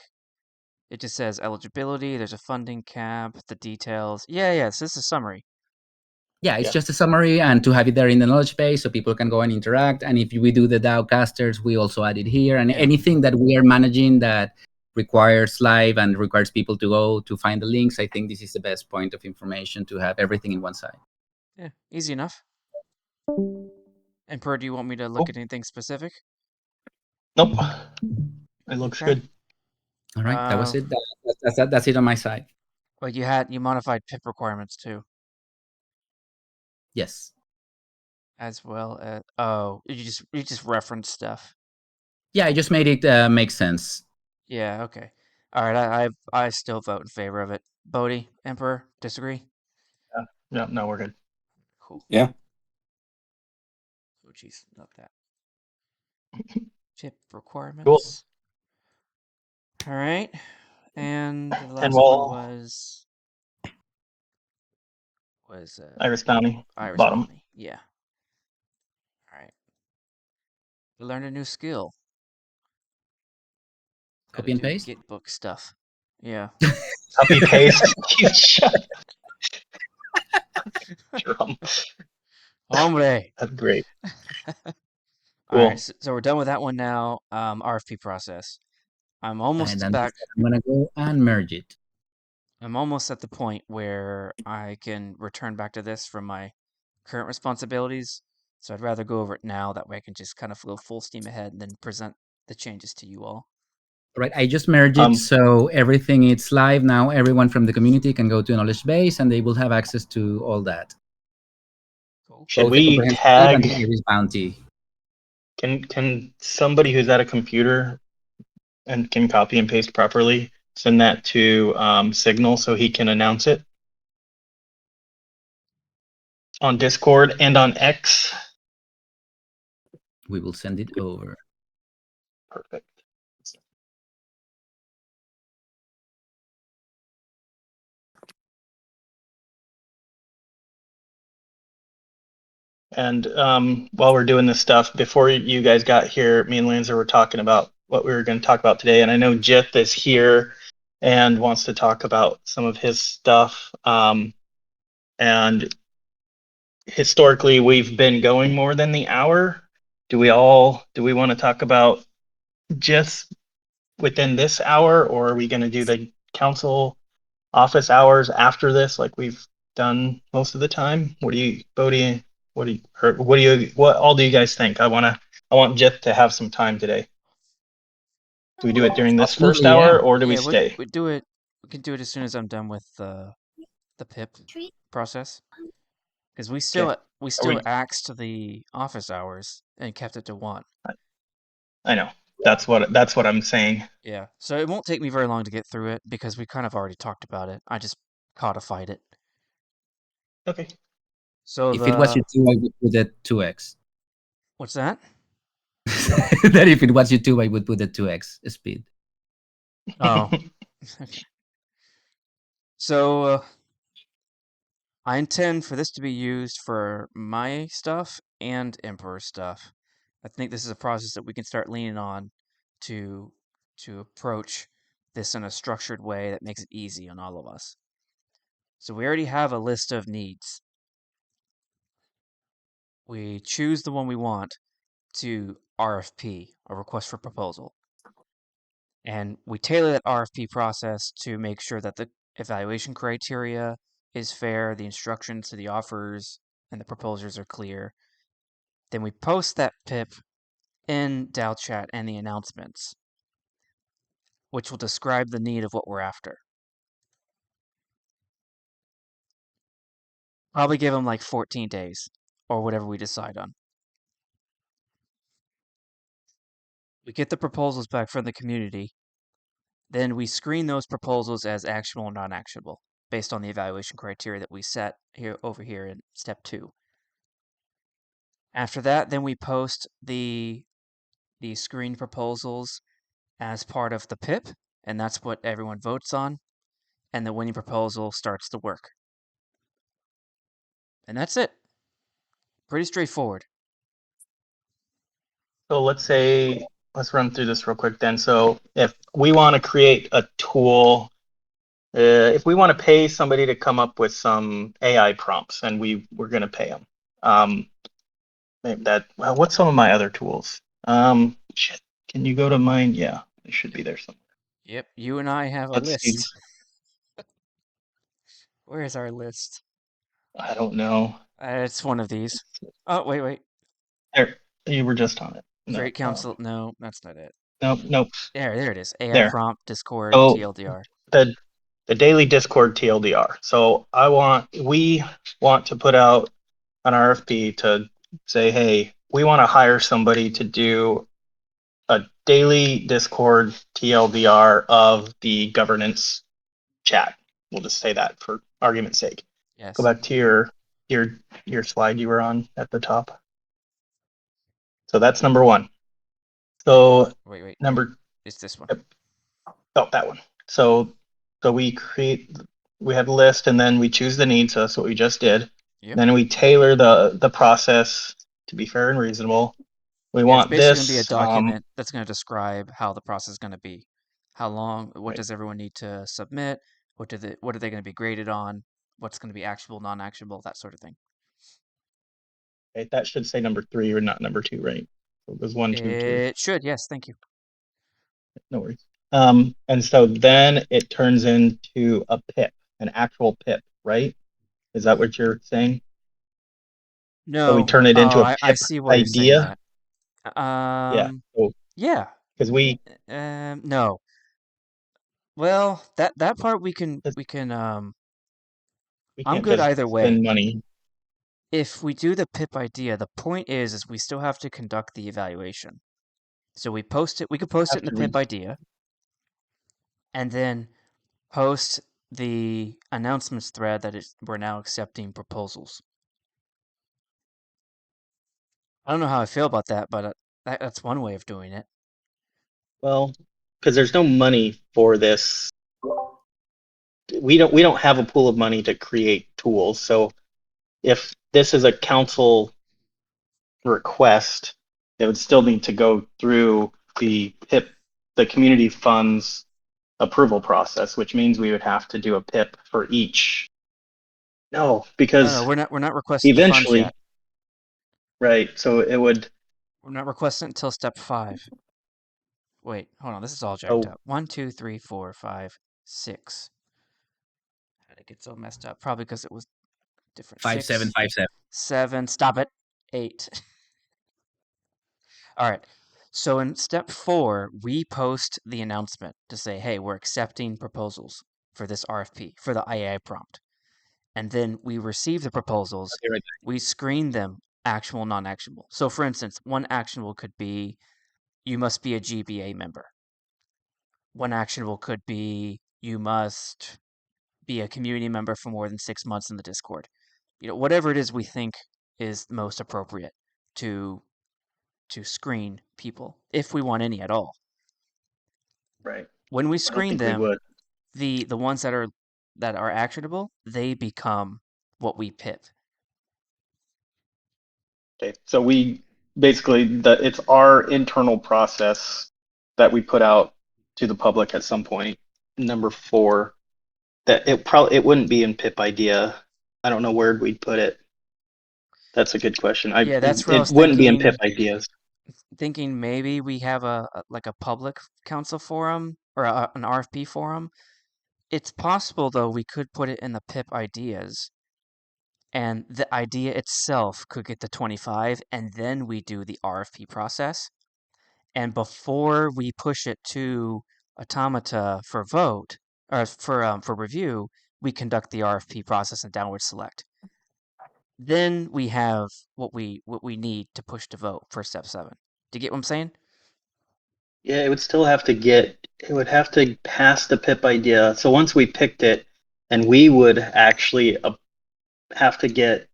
It just says eligibility. There's a funding cap. The details. Yeah. So this is a summary. Yeah, it's Yeah. just a summary and to have it there in the knowledge base so people can go and interact. And if we do the DAO casters, we also add it here. And Yeah. anything that we are managing that requires live and requires people to go to find the links, I think this is the best point of information to have everything in one side. Yeah, easy enough. Emperor, do you want me to look Cool. at anything specific? Nope. It looks Okay. good. All right, that was it. That's it on my side. But you modified PIP requirements too, Yes. as well as you just reference stuff. Yeah, I just made it make sense. Yeah, okay. All right, I still vote in favor of it. Bodhi, Emperor, disagree? No, we're good. Cool. Yeah. Oh, jeez, not that. PIP Cool. requirements. All right, and the And last one was Iris Bounty, Iris bottom. Bounty. Yeah. All right. Learn a new skill. Got to Copy and do paste. Git book stuff. Yeah. Copy paste. You shut drum. Hombre. That's great. All Cool. right, so we're done with that one now. RFP process. I'm almost And back. I'm gonna go and merge it. I'm almost at the point where I can return back to this from my current responsibilities. So I'd rather go over it now. That way I can just kind of go full steam ahead and then present the changes to you all. Right, I just merged it, so everything is live now. Everyone from the community can go to knowledge base, and they will have access to all that. Cool. Should Both the we comprehensive and tag? the Aries bounty. Can somebody who's at a computer and can copy and paste properly send that to Signal so he can announce it on Discord and on X? We will send it over. Perfect. And while we're doing this stuff, before you guys got here, me and Lanza were talking about what we were going to talk about today. And I know Jith is here and wants to talk about some of his stuff. And historically, we've been going more than the hour. Do we want to talk about Jith within this hour, or are we going to do the council office hours after this, like we've done most of the time? What do you, Bodhi? What all do you guys think? I want Jith to have some time today. Do we do it during this first Absolutely, yeah. hour, or do we Yeah, stay? we do it. We can do it as soon as I'm done with the PIP process. Because Okay. we Are still we? axed the office hours and kept it to 1. I know. That's what I'm saying. Yeah. So it won't take me very long to get through it because we kind of already talked about it. I just codified it. Okay. So If it was the YouTube, I would put it 2x. what's that? That if it was YouTube, I would put it 2x speed. Oh. Okay. So I intend for this to be used for my stuff and Emperor stuff. I think this is a process that we can start leaning on to approach this in a structured way that makes it easy on all of us. So we already have a list of needs. We choose the one we want to RFP, a request for proposal. And we tailor that RFP process to make sure that the evaluation criteria is fair, the instructions to the offers and the proposers are clear. Then we post that PIP in DAO chat and the announcements. which will describe the need of what we're after. Probably give them like 14 days or whatever we decide on. We get the proposals back from the community. Then we screen those proposals as actionable or non-actionable based on the evaluation criteria that we set here over here in step 2. After that, then we post the screened proposals as part of the PIP, and that's what everyone votes on, and the winning proposal starts to work. And that's it. Pretty straightforward. So let's run through this real quick then. So if we want to create a tool, if we want to pay somebody to come up with some AI prompts, and we're going to pay them, what's some of my other tools? Shit, can you go to mine? Yeah, it should be there somewhere. Yep, you and I have a Let's see. list. Where is our list? I don't know. It's one of these. Oh, wait. There, you were just on it. No, Great Council. No, that's not it. nope. There it is. AI There. prompt, Discord, So TLDR. the daily Discord TLDR. So we want to put out an RFP to say, hey, we want to hire somebody to do a daily Discord TLDR of the governance chat. We'll just say that for argument's sake. Yes. Go back to your slide you were on at the top. So that's number 1. So Wait. number, It's this one. oh, that one. So we have a list, and then we choose the need. So that's what we just did. Yep. Then we tailor the process to be fair and reasonable. We Yeah, it's want basically going to be a this. document that's going to describe how the process is going to be. How long, what Right. does everyone need to submit? What are they going to be graded on? What's going to be actionable, non-actionable, that sort of thing. Okay, that should say number 3 or not number 2, right? So it was 1, 2, 2. It should, yes, thank you. No worries. And so then it turns into a PIP, an actual PIP, right? Is that what you're saying? So we No. turn it Oh, into a I PIP see why you're saying idea. that. Yeah. So Yeah. because we No. Well, that part we can I'm can't good just either way. spend money. If we do the PIP idea, the point is we still have to conduct the evaluation. So we could post it Have in the to PIP read. idea, and then post the announcements thread that we're now accepting proposals. I don't know how I feel about that, but that's one way of doing it. Well, because there's no money for this. We don't have a pool of money to create tools. So if this is a council request, it would still need to go through the PIP, the community funds approval process, which means we would have to do a PIP for each. No, No, because we're not requesting the funds eventually, yet. right? So it would. We're not requesting it until step 5. Wait, hold on. This is all jacked Oh, up. 1, 2, 3, 4, 5, 6. How did it get so messed up? Probably because it was different. 6, 5757. 7. Stop it. 8. All right. So in step 4, we post the announcement to say, hey, we're accepting proposals for this RFP, for the AI prompt. And then we receive the proposals, Okay, right. we screen them actionable, non-actionable. So for instance, one actionable could be you must be a GBA member. One actionable could be you must be a community member for more than 6 months in the Discord. Whatever it is we think is most appropriate to screen people, if we want any at all. right. When we I don't screen think we them, would. the ones that are actionable, they become what we pip. Okay, so we basically it's our internal process that we put out to the public at some point. Number 4, that it wouldn't be in PIP idea. I don't know where we'd put it. That's a good question. Yeah, that's where I It was wouldn't be in PIP thinking. ideas. Thinking maybe we have like a public council forum or an RFP forum. It's possible though we could put it in the PIP ideas, and the idea itself could get to 25, and then we do the RFP process. And before we push it to automata for vote or for review, we conduct the RFP process and downward select. Then we have what we need to push to vote for step 7. Do you get what I'm saying? Yeah, it would still have to pass the PIP idea. So once we picked it, and we would actually have to get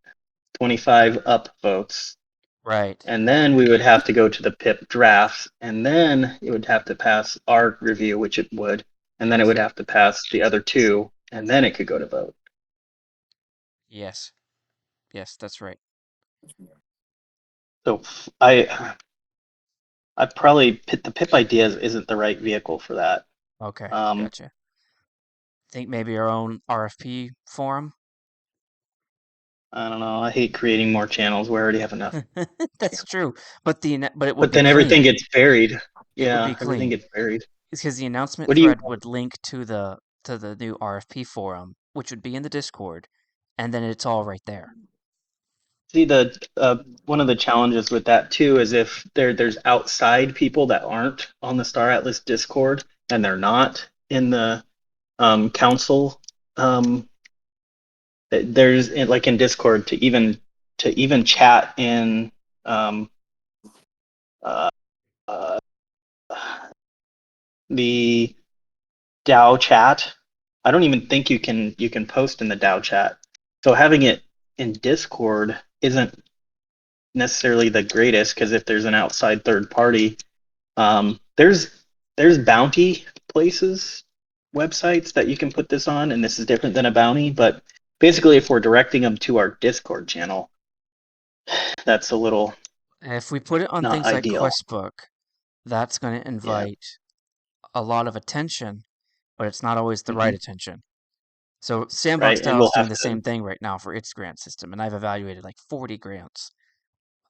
25 up votes. Right. And then we would have to go to the PIP drafts, and then it would have to pass our review, which it would, and then it would have to pass the other 2, and then it could go to vote. Yes. Yes, that's right. So I probably the PIP idea isn't the right vehicle for that. Okay, gotcha. Think maybe our own RFP forum? I don't know. I hate creating more channels. We already have enough. That's true, but it would But be then everything clean. gets buried. It would Yeah, be everything clean. gets buried. It's because the announcement What do you thread would link to the new RFP forum, which would be in the Discord, and then it's all right there. see? One of the challenges with that too is if there's outside people that aren't on the Star Atlas Discord and they're not in the council. There's like in Discord to even chat in uh, uh, the DAO chat. I don't even think you can post in the DAO chat. So having it in Discord isn't necessarily the greatest, because if there's an outside third party, there's bounty places, websites that you can put this on, and this is different than a bounty. But basically, if we're directing them to our Discord channel, that's a little If we put it on not things like ideal. Questbook, that's going to Yeah. invite a lot of attention, but it's not always the right attention. So Sandbox Right, and DAO is we'll doing have the to. same thing right now for its grant system, and I've evaluated like 40 grants.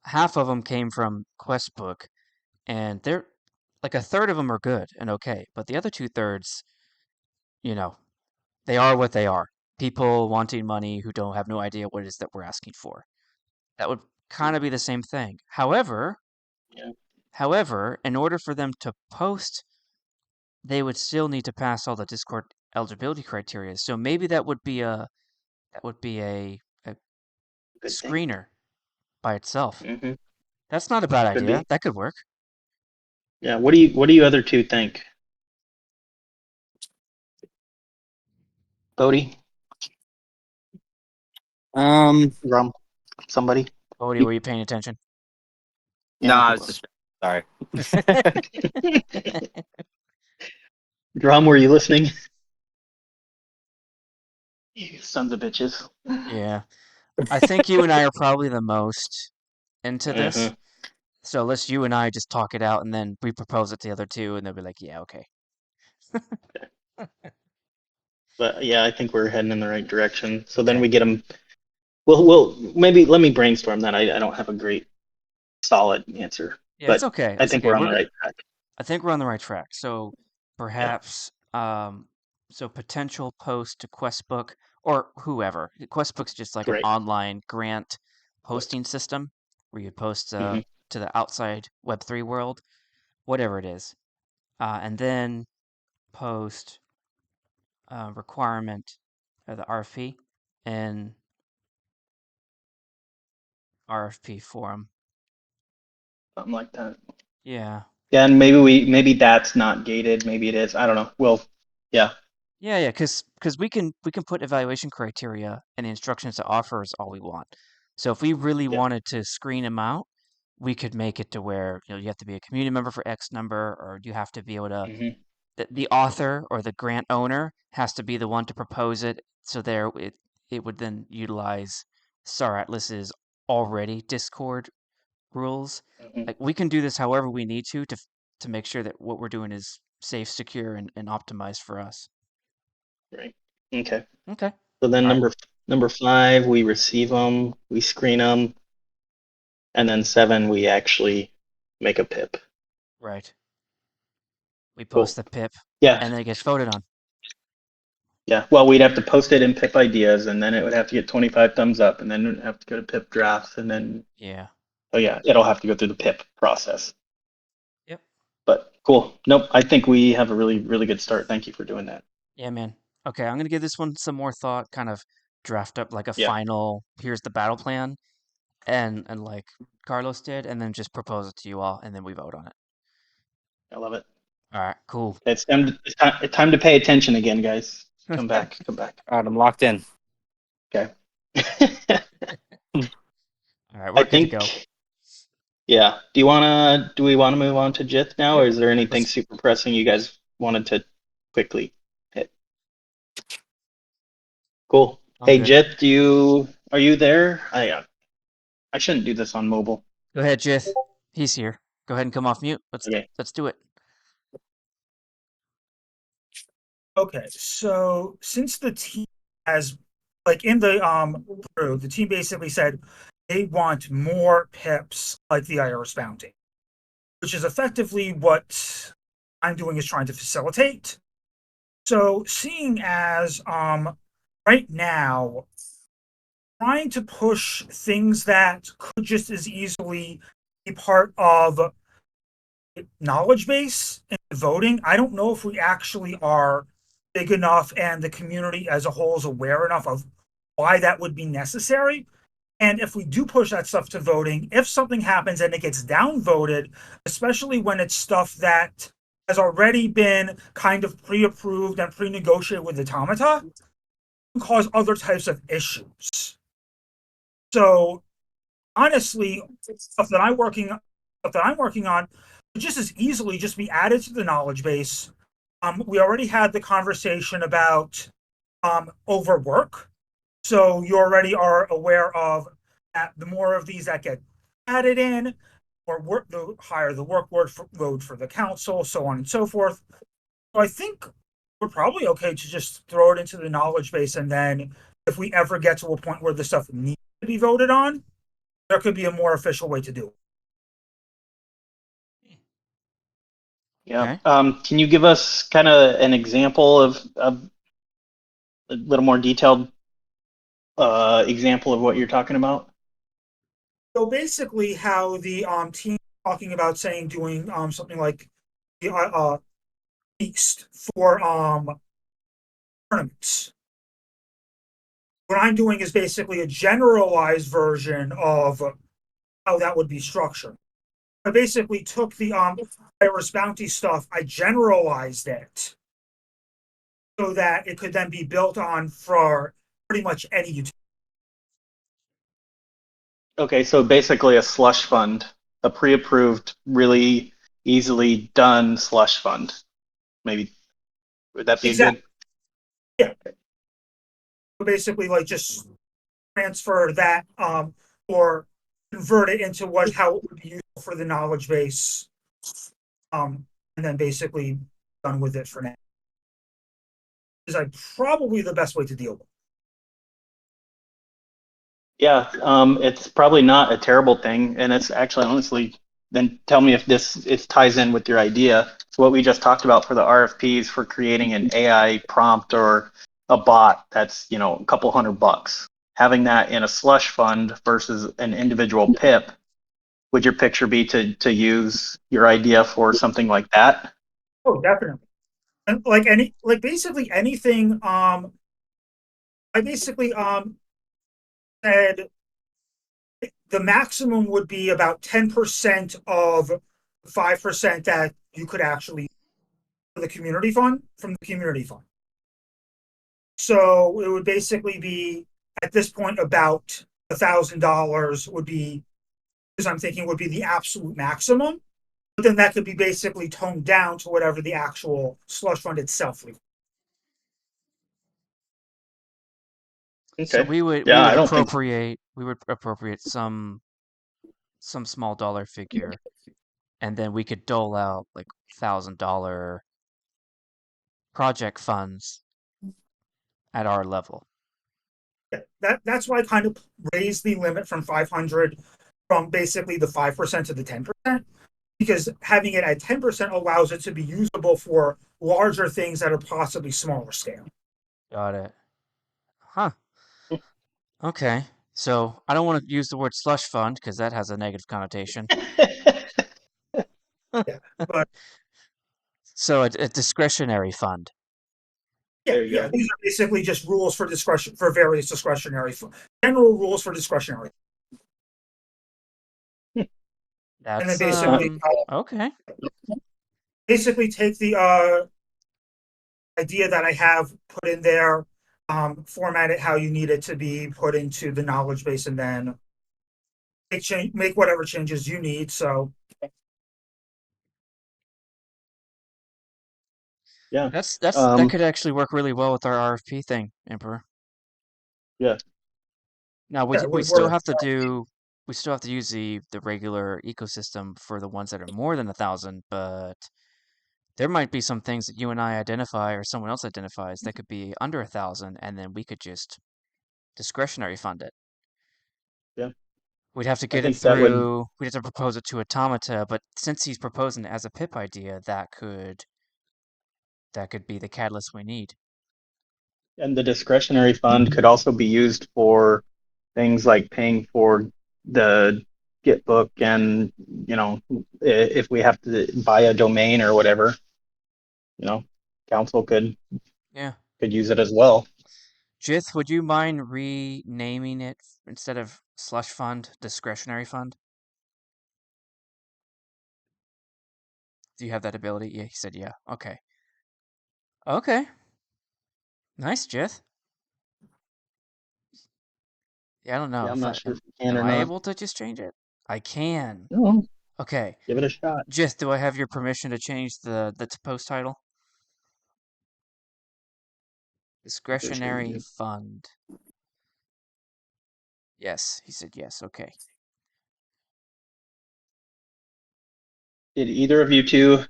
Half of them came from Questbook, and they're like a third of them are good and okay, but the other 2/3, you know, they are what they are. People wanting money who don't have no idea what it is that we're asking for. That would kind of be the same thing. However, Yeah. in order for them to post, they would still need to pass all the Discord eligibility criteria. So maybe that would be a Good thing. screener by itself. Mm-hmm. That's not a bad Could idea. be. That could work. Yeah. What do you other two think? Bodie? Rum? Somebody? Odie, were you paying attention? No, Yeah. I was just sorry. Drum, were you listening? You sons of bitches. Yeah. I think you and I are probably the most into this. Uh-huh. So let's you and I just talk it out, and then we propose it to the other two, and they'll be like, yeah, okay. But yeah, I think we're heading in the right direction. So then Okay. we get them. Well, maybe let me brainstorm that. I don't have a great solid answer, Yeah, it's but okay. I It's think okay. we're on the right track. I think we're on the right track. So Yeah. perhaps, so potential post to Questbook or whoever. Questbook's just like an Great. online grant Yep. posting system where you post Mm-hmm. to the outside Web3 world, whatever it is, and then post requirement of the RFP in RFP forum. Something like that. Yeah. Yeah, and maybe that's not gated. Maybe it is. I don't know. Well, yeah. Yeah, because we can put evaluation criteria and the instructions to offers all we want. So if we really Yeah. wanted to screen them out, we could make it to where you have to be a community member for X number, or you have to be able to Mm-hmm. the author or the grant owner has to be the one to propose it. So there it would then utilize Star Atlas's already Discord rules. Mm-hmm. Like we can do this however we need to make sure that what we're doing is safe, secure, and optimized for us. Right. Okay. Okay. So then All right. number 5, we receive them, we screen them, and then 7, we actually make a PIP. Right. We post Cool. the PIP, Yeah. and then it gets voted on. Yeah. Well, we'd have to post it in PIP ideas, and then it would have to get 25 thumbs up, and then it would have to go to PIP drafts, and then Yeah. oh yeah, it'll have to go through the PIP process. Yep. But Cool. Nope. I think we have a really, really good start. Thank you for doing that. Yeah, man. Okay, I'm gonna give this one some more thought, kind of draft up like a Yeah, final, here's the battle plan, and like Carlos did, and then just propose it to you all, and then we vote on it. I love it. All right, cool. It's time to pay attention again, guys. Come back. Come back. All right, I'm locked in. Okay. All right, I we're good to go. think, yeah. Do we wanna move on to Jith now, or is there anything Let's- super pressing you guys wanted to quickly hit? Cool. I'm Hey, good. Jith, are you there? I shouldn't do this on mobile. Go ahead, Jith. He's here. Go ahead and come off mute. Okay. Let's do it. Okay, so since the team has, like in the brew, the team basically said they want more pips like the Iris bounty, which is effectively what I'm doing is trying to facilitate. So seeing as right now trying to push things that could just as easily be part of knowledge base and voting, I don't know if we actually are big enough and the community as a whole is aware enough of why that would be necessary. And if we do push that stuff to voting, if something happens and it gets downvoted, especially when it's stuff that has already been kind of pre-approved and pre-negotiated with Automata, can cause other types of issues. So honestly, stuff that I'm working on could just as easily just be added to the knowledge base. We already had the conversation about overwork, so you already are aware of that. The more of these that get added in, or work, the higher the load for the council, so on and so forth. So I think we're probably okay to just throw it into the knowledge base, and then if we ever get to a point where the stuff needs to be voted on, there could be a more official way to do it. Yeah. Okay. Can you give us kind of an example of a little more detailed example of what you're talking about? So basically, how the team talking about saying doing something like the feast for tournaments. What I'm doing is basically a generalized version of how that would be structured. I basically took the Iris Bounty stuff, I generalized it so that it could then be built on for pretty much any utility. Okay, so basically a slush fund, a pre-approved, really easily done slush fund. Maybe would that be Exactly. good? Yeah. So basically, like just transfer that or convert it into how it would be useful for the knowledge base, and then basically done with it for now. Is like probably the best way to deal with it. Yeah, it's probably not a terrible thing, and it's actually honestly. Then tell me if this it ties in with your idea. So what we just talked about for the RFPs for creating an AI prompt or a bot that's a couple $100. Having that in a slush fund versus an individual PIP, would your picture be to use your idea for something like that? Oh, definitely. And like basically anything. I basically said the maximum would be about 10% of 5% that you could actually for the community fund from the community fund. So it would basically be at this point about $1,000 would be, because I'm thinking would be the absolute maximum. But then that could be basically toned down to whatever the actual slush fund itself would. So Okay. we Yeah, would I don't think. appropriate some small dollar figure, and then we could dole out like $1,000 project funds at our level. That's why I kind of raised the limit from 500 from basically the 5% to the 10%, because having it at 10% allows it to be usable for larger things that are possibly smaller scale. Got it. Huh. Okay. So I don't want to use the word slush fund because that has a negative connotation. Yeah, but So a discretionary fund. There you go. These are basically just rules for discretion for various discretionary general rules for discretionary. And then That's okay. basically take the idea that I have put in there, format it how you need it to be put into the knowledge base, and then make whatever changes you need. So Yeah. That could actually work really well with our RFP thing, Emperor. Yeah. Now yeah, we would still work. have to use the regular ecosystem for the ones that are more than 1,000, but there might be some things that you and I identify or someone else identifies that could be under 1,000, and then we could just discretionary fund it. Yeah. We'd have to I get it think that would, through. We'd have to propose it to Automata, but since he's proposing it as a PIP idea, that could be the catalyst we need. and the discretionary fund could also be used for things like paying for the Git book and, if we have to buy a domain or whatever, council could Yeah. use it as well. Jith, would you mind renaming it instead of slush fund, discretionary fund? Do you have that ability? Yeah, he said yeah. Okay. Okay. Nice, Jith. Yeah, I don't know Yeah, I'm if not I sure if we can am or I not. able to just change it? I can. No, Okay. give it a shot. Jith, do I have your permission to change the post title? For sure you Discretionary do. fund. Yes, he said yes. Okay. Did either of you two,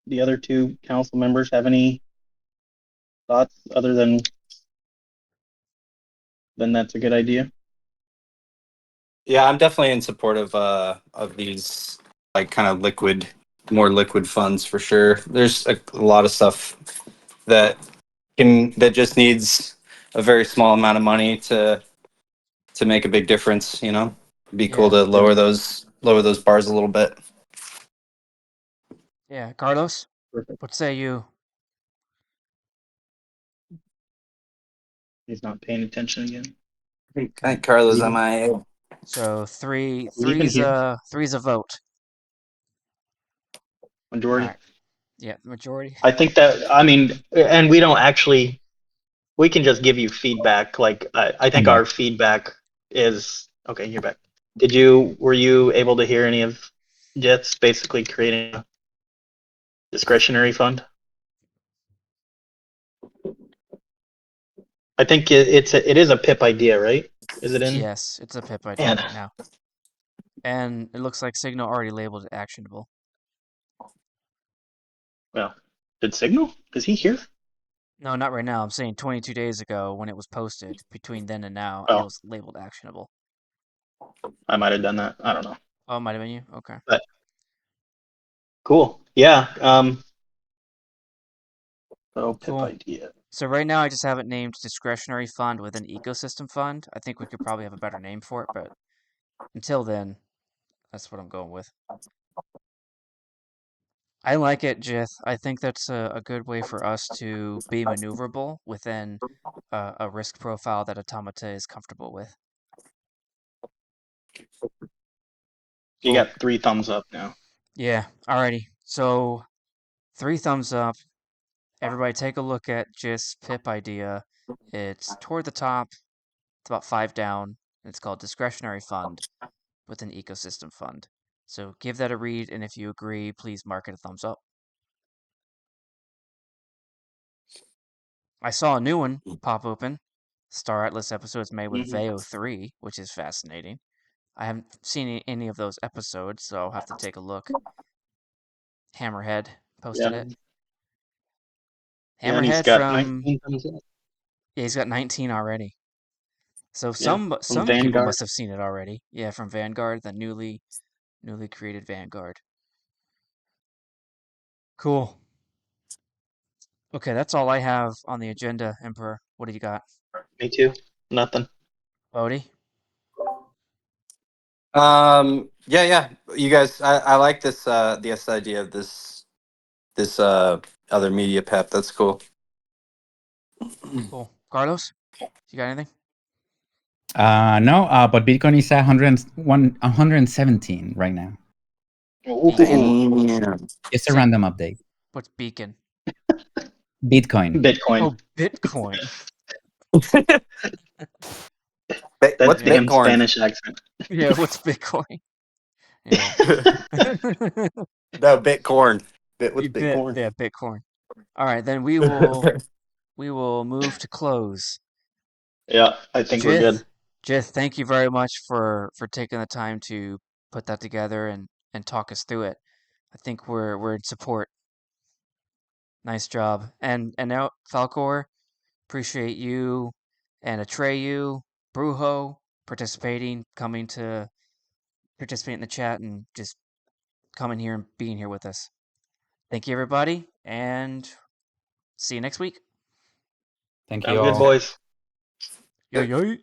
the other two council members, have any thoughts other than that's a good idea? Yeah, I'm definitely in support of these like kind of more liquid funds for sure. There's a lot of stuff that that just needs a very small amount of money to make a big difference. It'd be cool Yeah. to Yeah. lower those bars a little bit. Yeah. Carlos, Perfect. what say you? He's not paying attention again. Hi, Carlos, Even, am I? So even here, three's a vote. All majority. right. Yeah, majority. I think that, I mean, and we don't actually, we can just give you feedback. Like, I I'm think back. our feedback is, okay, you're back. Were you able to hear any of Jets basically creating a discretionary fund? I think it is a PIP idea, right? Is it in? Yes, it's a PIP idea And, right now. And it looks like Signal already labeled it actionable. well, did Signal? Is he here? No, not right now. I'm saying 22 days ago when it was posted. Between then and now, it Oh, was labeled actionable. I might have done that. I don't know. Oh, it might have been you? Okay. But cool. Yeah. So PIP Cool. idea. So right now I just have it named discretionary fund with an ecosystem fund. I think we could probably have a better name for it, but until then, that's what I'm going with. I like it, Jith. I think that's a good way for us to be maneuverable within a risk profile that Automata is comfortable with. You Cool. got 3 thumbs up now. Yeah, alrighty. So 3 thumbs up. Everybody take a look at Jith's PIP idea. It's toward the top. It's about 5 down. It's called discretionary fund with an ecosystem fund. So give that a read, and if you agree, please mark it a thumbs up. I saw a new one pop open. Star Atlas episodes made with Mm-hmm. Veo 3, which is fascinating. I haven't seen any of those episodes, so I'll have to take a look. Hammerhead Yeah. posted it. Yeah, and he's Hammerhead got from 19 thumbs up. yeah, he's got 19 already. So Yeah, from some people Vanguard. must have seen it already. Yeah, from Vanguard, the newly created Vanguard. Cool. Okay, that's all I have on the agenda, Emperor. What do you got? Me too. Nothing. Bodhi? Yeah. You guys, I like this idea of this this other media pep. That's cool. Cool. Carlos, you got anything? No, but Bitcoin is 117 right now. Ooh. Damn. It's a random update. What's beacon? Bitcoin. Bitcoin. Oh, Bitcoin. That's What's Yeah. Dan's Bitcoin? Spanish accent. Yeah, what's Bitcoin? Yeah. No, Bitcorn. What's Bit, Bitcoin? yeah, Bitcoin. All right, then we will move to close. Yeah, I think we're Jith, good. Jith, thank you very much for taking the time to put that together and talk us through it. I think we're in support. Nice job. And now Falcor, appreciate you and Atreyu, Brujo participating, coming to participate in the chat and just coming here and being here with us. Thank you everybody and see you next week. Thank you Sounds good, all. boys. Yo yo.